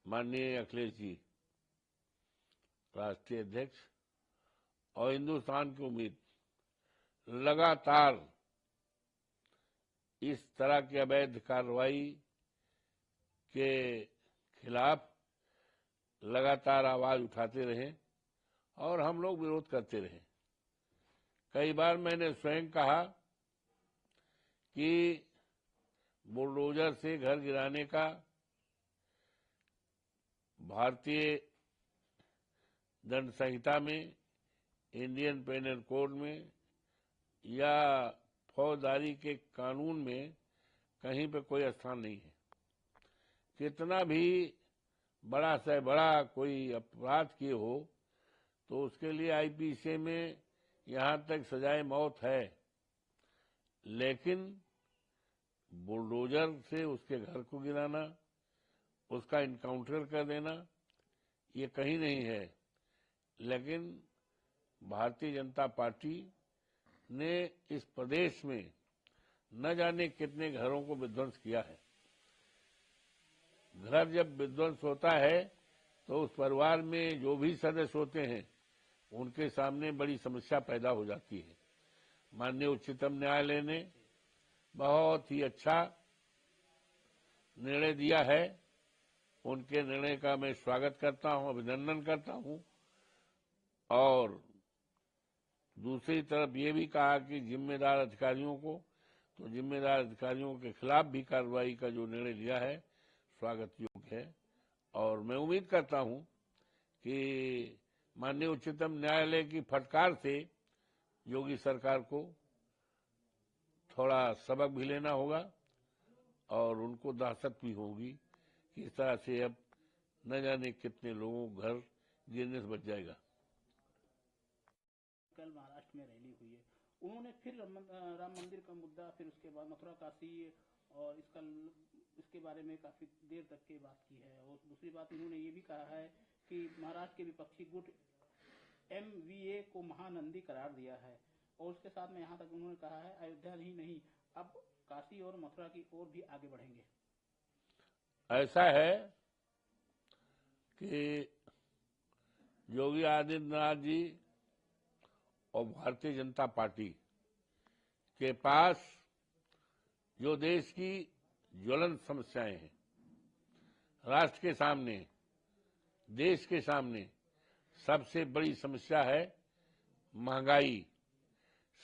माननीय अखिलेश जी राष्ट्रीय अध्यक्ष और हिंदुस्तान की उम्मीद लगातार इस तरह की अवैध कार्रवाई के खिलाफ लगातार आवाज उठाते रहे और हम लोग विरोध करते रहे। कई बार मैंने स्वयं कहा कि बुलडोजर से घर गिराने का भारतीय दंड संहिता में, इंडियन पेनल कोड में या फौजदारी के कानून में कहीं पे कोई स्थान नहीं है। कितना भी बड़ा से बड़ा कोई अपराध किए हो तो उसके लिए आईपीसी में यहां तक सजाए मौत है, लेकिन बुलडोजर से उसके घर को गिराना, उसका इनकाउंटर कर देना, ये कहीं नहीं है। लेकिन भारतीय जनता पार्टी ने इस प्रदेश में न जाने कितने घरों को विध्वंस किया है। घर जब विध्वंस होता है तो उस परिवार में जो भी सदस्य होते हैं उनके सामने बड़ी समस्या पैदा हो जाती है। माननीय उच्चतम न्यायालय ने बहुत ही अच्छा निर्णय दिया है। उनके निर्णय का मैं स्वागत करता हूं, अभिनंदन करता हूं। और दूसरी तरफ ये भी कहा कि जिम्मेदार अधिकारियों के खिलाफ भी कार्रवाई का जो निर्णय लिया है स्वागत योग्य है। और मैं उम्मीद करता हूं कि माननीय उच्चतम न्यायालय की फटकार से योगी सरकार को थोड़ा सबक भी लेना होगा और उनको दहशत भी होगी कि इस तरह से अब न जाने कितने लोगों को घर गिरने से बच जाएगा। कल महाराष्ट्र में रैली हुई है, उन्होंने फिर राम मंदिर का मुद्दा, फिर उसके बाद मथुरा काशी और इसके बारे में काफी देर तक की बात की है। और दूसरी बात उन्होंने ये भी कहा है कि महाराष्ट्र के विपक्षी गुट MVA को महानंदी करार दिया है। और उसके साथ में यहाँ तक उन्होंने कहा है अयोध्या ही नहीं, अब काशी और मथुरा की ओर भी आगे बढ़ेंगे। ऐसा है कि योगी आदित्यनाथ जी और भारतीय जनता पार्टी के पास जो देश की ज्वलंत समस्याएं हैं, राष्ट्र के सामने, देश के सामने सबसे बड़ी समस्या है महंगाई।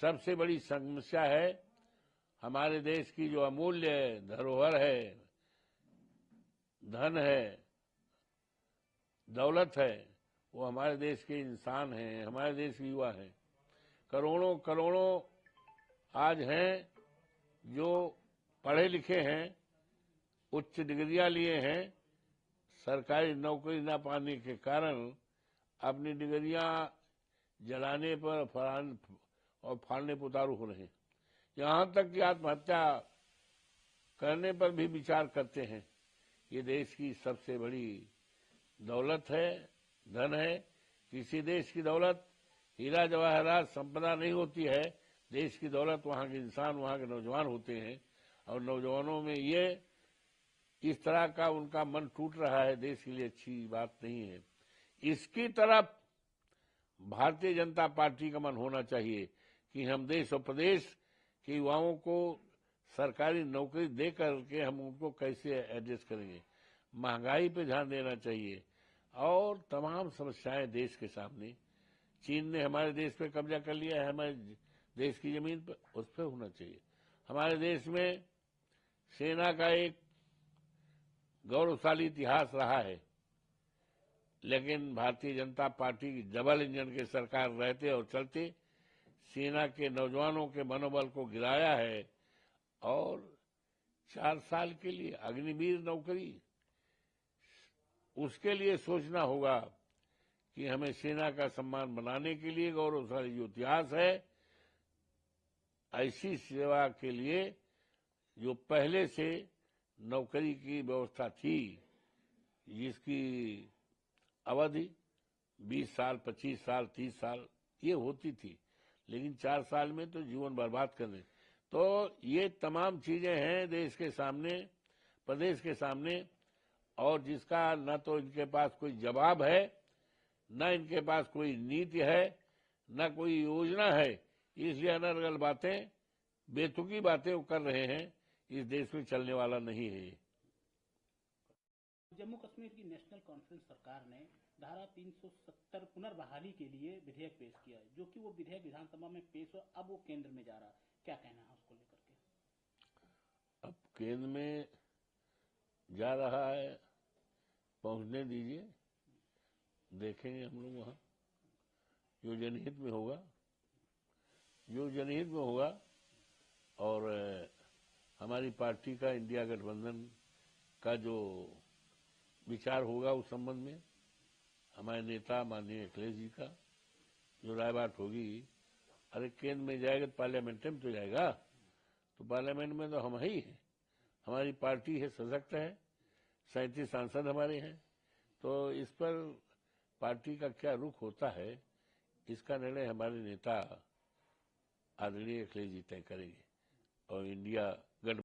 सबसे बड़ी समस्या है हमारे देश की जो अमूल्य धरोहर है, धन है, दौलत है, वो हमारे देश के इंसान हैं, हमारे देश के युवा हैं। करोड़ों करोड़ों आज हैं जो पढ़े लिखे हैं, उच्च डिग्रियां लिए हैं, सरकारी नौकरी न पाने के कारण अपनी डिग्रियां जलाने पर और फाड़ने पर उतारू हो रहे हैं। यहां तक कि आत्महत्या करने पर भी विचार करते हैं। ये देश की सबसे बड़ी दौलत है, धन है। किसी देश की दौलत हीरा जवाहरात संपदा नहीं होती है। देश की दौलत वहां के इंसान, वहां के नौजवान होते हैं। और नौजवानों में ये इस तरह का उनका मन टूट रहा है, देश के लिए अच्छी बात नहीं है। इसकी तरफ भारतीय जनता पार्टी का मन होना चाहिए कि हम देश और प्रदेश के युवाओं को सरकारी नौकरी दे करके हम उनको कैसे एडजस्ट करेंगे। महंगाई पे ध्यान देना चाहिए और तमाम समस्याएं देश के सामने। चीन ने हमारे देश पे कब्जा कर लिया है, हमारे देश की जमीन पर, उस पर होना चाहिए। हमारे देश में सेना का एक गौरवशाली इतिहास रहा है, लेकिन भारतीय जनता पार्टी की डबल इंजन की सरकार रहते और चलते सेना के नौजवानों के मनोबल को गिराया है। और 4 साल के लिए अग्निवीर नौकरी, उसके लिए सोचना होगा कि हमें सेना का सम्मान बनाने के लिए गौरवशाली जो इतिहास है, ऐसी सेवा के लिए जो पहले से नौकरी की व्यवस्था थी, जिसकी अवधि 20 साल, 25 साल, 30 साल ये होती थी, लेकिन 4 साल में तो जीवन बर्बाद करने। तो ये तमाम चीजें हैं देश के सामने, प्रदेश के सामने। और जिसका न तो इनके पास कोई जवाब है, न इनके पास कोई नीति है, न कोई योजना है। इसलिए अनर्गल बातें, बेतुकी बातें वो कर रहे हैं। इस देश में चलने वाला नहीं है। जम्मू कश्मीर की नेशनल कॉन्फ्रेंस सरकार ने धारा 370 पुनर्बहाली के लिए विधेयक पेश किया है, जो कि वो विधेयक विधानसभा में पेश हुआ, अब वो केंद्र में जा रहा है। क्या कहना है उसको लेकर के? अब केंद्र में जा रहा है, पहुंचने दीजिए, देखेंगे हम लोग वहां जो जनहित में होगा, जो जनहित में होगा। और हमारी पार्टी का, इंडिया गठबंधन का जो विचार होगा उस संबंध में, हमारे नेता माननीय अखिलेश जी का जो राय बात होगी, अरे केंद्र में जाएगा तो पार्लियामेंट में तो जाएगा, तो पार्लियामेंट में तो हम ही हैं, हमारी पार्टी है, सशक्त है, 37 सांसद हमारे हैं। तो इस पर पार्टी का क्या रुख होता है, इसका निर्णय हमारे नेता आदरणीय अखिलेश जी तय करेंगे। और इंडिया